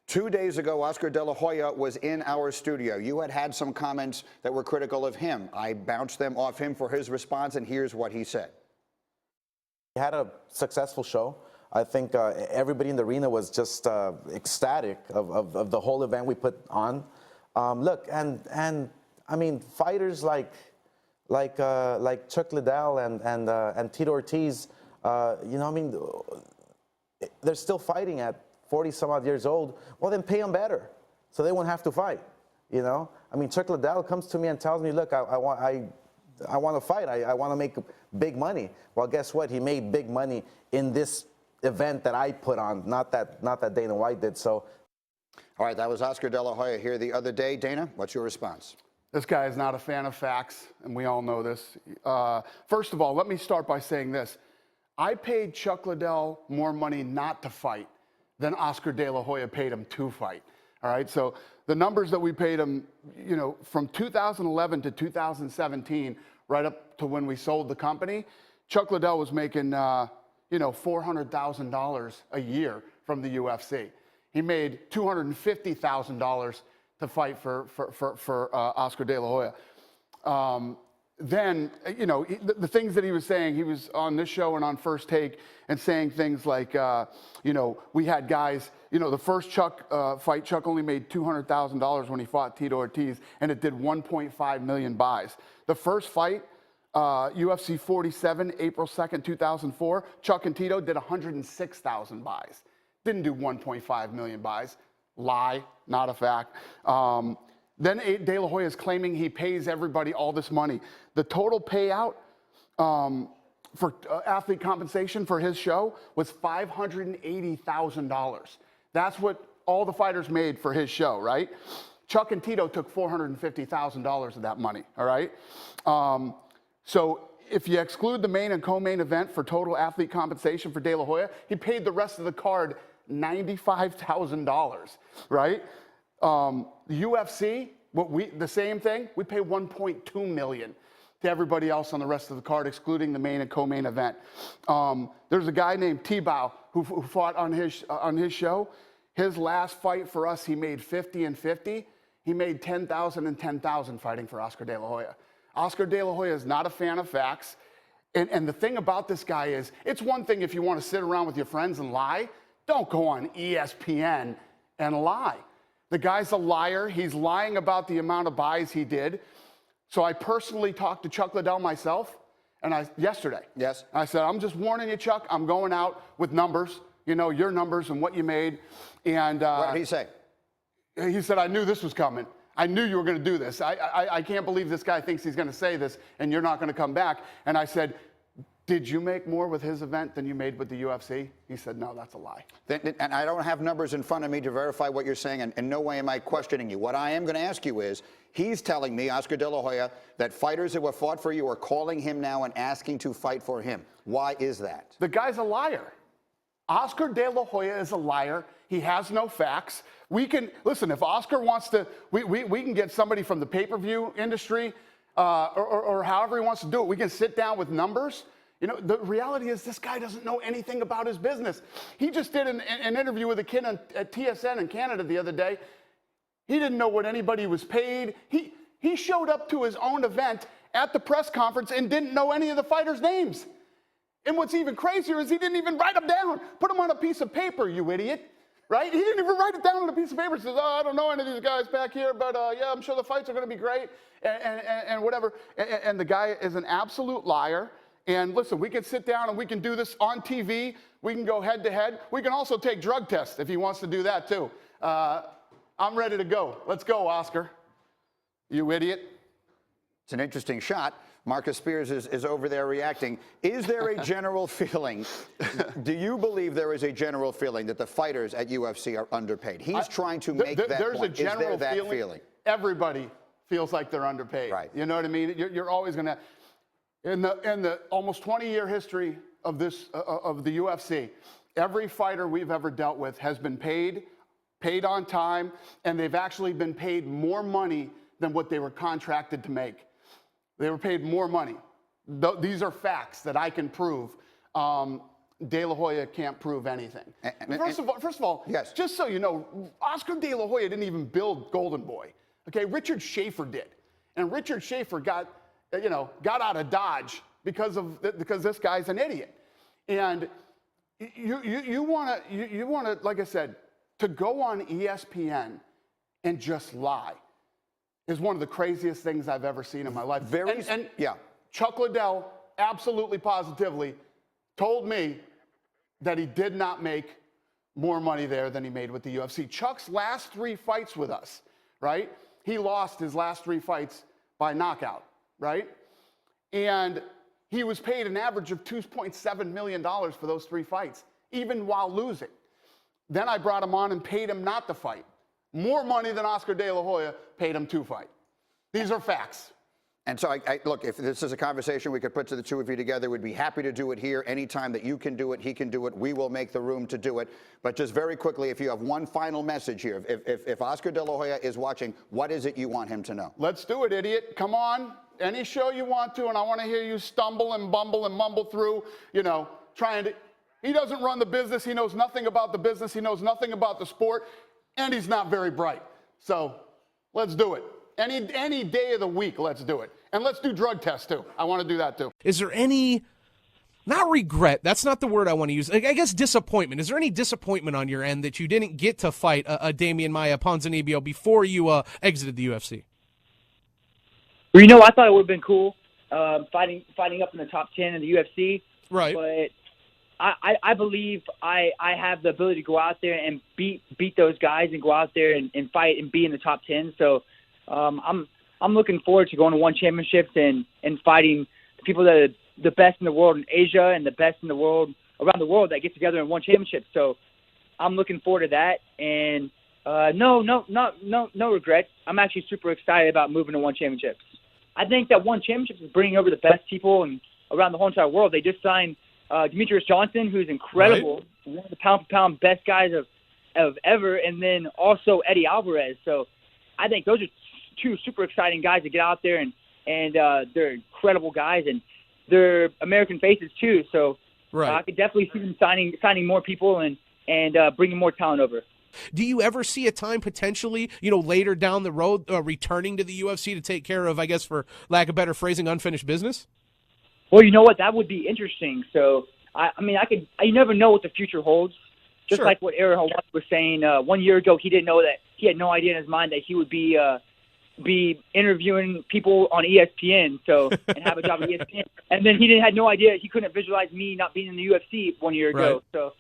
2 days ago, Oscar De La Hoya was in our studio. You had some comments that were critical of him. I bounced them off him for his response, and here's what he said. He had a successful show. I think everybody in the arena was just ecstatic of the whole event we put on. Look, and I mean, fighters like Chuck Liddell and Tito Ortiz, you know, I mean, they're still fighting at 40 some odd years old. Well, then pay them better, so they won't have to fight. You know, I mean, Chuck Liddell comes to me and tells me, look, I want to fight. I want to make big money. Well, guess what? He made big money in this event that I put on, not that Dana White did. So, all right, that was Oscar De La Hoya here the other day. Dana, what's your response? This guy is not a fan of facts, and we all know this. First of all, let me start by saying this. I paid Chuck Liddell more money not to fight than Oscar De La Hoya paid him to fight. All right, so the numbers that we paid him, you know, from 2011 to 2017, right up to when we sold the company, Chuck Liddell was making, you know, $400,000 a year from the UFC. He made $250,000 to fight for Oscar De La Hoya. Then, you know, the things that he was saying, he was on this show and on First Take and saying things like, you know, we had guys, you know, the first Chuck fight, Chuck only made $200,000 when he fought Tito Ortiz, and it did 1.5 million buys. The first fight, UFC 47, April 2nd, 2004, Chuck and Tito did 106,000 buys. Didn't do 1.5 million buys. Lie, not a fact. Then De La Hoya is claiming he pays everybody all this money. The total payout for athlete compensation for his show was $580,000. That's what all the fighters made for his show, right? Chuck and Tito took $450,000 of that money, all right? So if you exclude the main and co-main event for total athlete compensation for De La Hoya, he paid the rest of the card $95,000, right? The UFC, the same thing, we pay $1.2 million to everybody else on the rest of the card, excluding the main and co-main event. There's a guy named T-Bow who fought on his show. His last fight for us, he made 50 and 50. He made 10,000 and 10,000 fighting for Oscar De La Hoya. Oscar De La Hoya is not a fan of facts. And the thing about this guy is, it's one thing if you want to sit around with your friends and lie. Don't go on ESPN and lie. The guy's a liar. He's lying about the amount of buys he did. So I personally talked to Chuck Liddell myself, and yesterday. Yes. I said, I'm just warning you, Chuck. I'm going out with numbers. You know, your numbers and what you made. And what did he say? He said, I knew this was coming. I knew you were going to do this. I can't believe this guy thinks he's going to say this, and you're not going to come back. And I said, did you make more with his event than you made with the UFC? He said, no, that's a lie. And I don't have numbers in front of me to verify what you're saying, and in no way am I questioning you. What I am going to ask you is, he's telling me, Oscar De La Hoya, that fighters who have fought for you are calling him now and asking to fight for him. Why is that? The guy's a liar. Oscar De La Hoya is a liar. He has no facts. We can, listen, if Oscar wants to, we can get somebody from the pay-per-view industry or however he wants to do it. We can sit down with numbers. You know, the reality is this guy doesn't know anything about his business. He just did an interview with a kid at TSN in Canada the other day. He didn't know what anybody was paid. He showed up to his own event at the press conference and didn't know any of the fighters' names. And what's even crazier is he didn't even write them down. Put them on a piece of paper, you idiot. Right? He didn't even write it down on a piece of paper. He says, oh, I don't know any of these guys back here, but yeah, I'm sure the fights are going to be great and whatever. And the guy is an absolute liar. And listen, we can sit down and we can do this on TV. We can go head to head. We can also take drug tests if he wants to do that too. I'm ready to go. Let's go, Oscar. You idiot. It's an interesting shot. Marcus Spears is over there reacting. Is there a general feeling, do you believe there is a general feeling that the fighters at UFC are underpaid? He's trying to make that there's point. A general is there that feeling? Everybody feels like they're underpaid. Right. You know what I mean? You're always going to, in the almost 20-year history of the UFC, every fighter we've ever dealt with has been paid on time, and they've actually been paid more money than what they were contracted to make. They were paid more money. These are facts that I can prove. De La Hoya can't prove anything. First of all, yes. Just so you know, Oscar De La Hoya didn't even build Golden Boy. Okay, Richard Schaefer did, and Richard Schaefer got out of Dodge because this guy's an idiot. And you want to, like I said, to go on ESPN and just lie is one of the craziest things I've ever seen in my life. Yeah. Chuck Liddell absolutely positively told me that he did not make more money there than he made with the UFC. Chuck's last 3 fights with us, right? He lost his last 3 fights by knockout, right? And he was paid an average of $2.7 million for those 3 fights, even while losing. Then I brought him on and paid him not to fight. More money than Oscar De La Hoya paid him to fight. These are facts. And so, look, if this is a conversation we could put to the two of you together, we'd be happy to do it here. Anytime that you can do it, he can do it. We will make the room to do it. But just very quickly, if you have one final message here, if Oscar De La Hoya is watching, what is it you want him to know? Let's do it, idiot. Come on. Any show you want to, and I want to hear you stumble and bumble and mumble through, trying to. He doesn't run the business. He knows nothing about the business. He knows nothing about the sport, and he's not very bright. So let's do it. Any day of the week, let's do it. And let's do drug tests, too. I want to do that, too. Is there any, not regret, that's not the word I want to use, I guess disappointment. Is there any disappointment on your end that you didn't get to fight a Damian Maia Ponzinibbio before you exited the UFC? Well, I thought it would have been cool fighting up in the top 10 in the UFC. Right. But I believe I have the ability to go out there and beat those guys and go out there and fight and be in the top 10. So I'm looking forward to going to One Championships and fighting the people that are the best in the world in Asia and the best in the world around the world that get together in One Championship. So I'm looking forward to that. And no regrets. I'm actually super excited about moving to One Championships. I think that One Championships is bringing over the best people and around the whole entire world. They just signed Demetrius Johnson, who's incredible, right. One of the pound-for-pound best guys of ever, and then also Eddie Alvarez. So I think those are 2 super exciting guys to get out there, and they're incredible guys, and they're American faces too. So right. I could definitely see them signing more people and bringing more talent over. Do you ever see a time potentially, later down the road, returning to the UFC to take care of, I guess, for lack of better phrasing, unfinished business? Well, you know what? That would be interesting. So, you never know what the future holds. Just sure. Like what Aaron Hawat was saying 1 year ago, he didn't know that he had no idea in his mind that he would be interviewing people on ESPN, and have a job at ESPN. And then he had no idea, he couldn't visualize me not being in the UFC 1 year ago. Right. So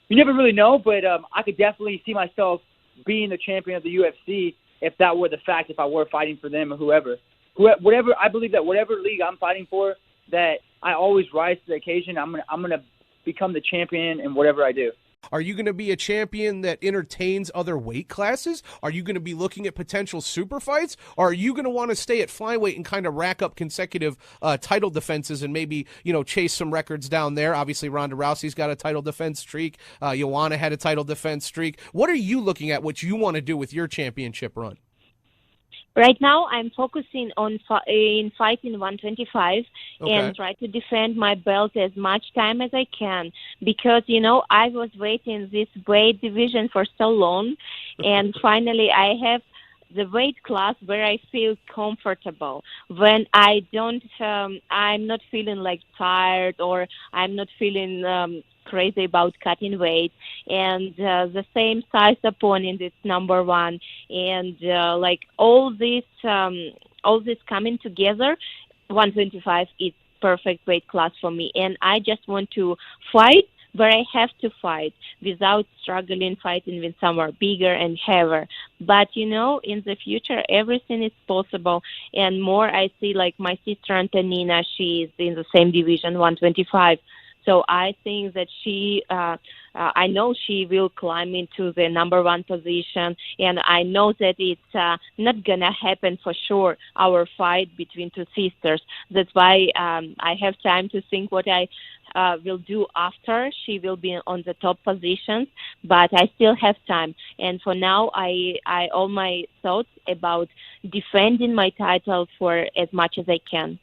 you never really know, but I could definitely see myself being the champion of the UFC if that were the fact, if I were fighting for them or whoever. I believe that whatever league I'm fighting for, that I always rise to the occasion. I'm gonna become the champion in whatever I do. Are you going to be a champion that entertains other weight classes? Are you going to be looking at potential super fights? Or are you going to want to stay at flyweight and kind of rack up consecutive title defenses and maybe, chase some records down there? Obviously, Ronda Rousey's got a title defense streak. Joanna had a title defense streak. What are you looking at, what you want to do with your championship run? Right now, I'm focusing on fighting 125 and try to defend my belt as much time as I can because, I was waiting this weight division for so long, and finally I have the weight class where I feel comfortable when I'm not feeling like tired or I'm not feeling crazy about cutting weight, and the same size opponent is number 1, and all this coming together, 125 is perfect weight class for me, and I just want to fight where I have to fight without struggling fighting with someone bigger and heavier. But, in the future, everything is possible. And more, I see like my sister Antonina, she is in the same division, 125. So I think that I know she will climb into the number 1 position, and I know that it's not going to happen for sure, our fight between 2 sisters. That's why I have time to think what I will do after she will be on the top positions, but I still have time. And for now, I all my thoughts about defending my title for as much as I can.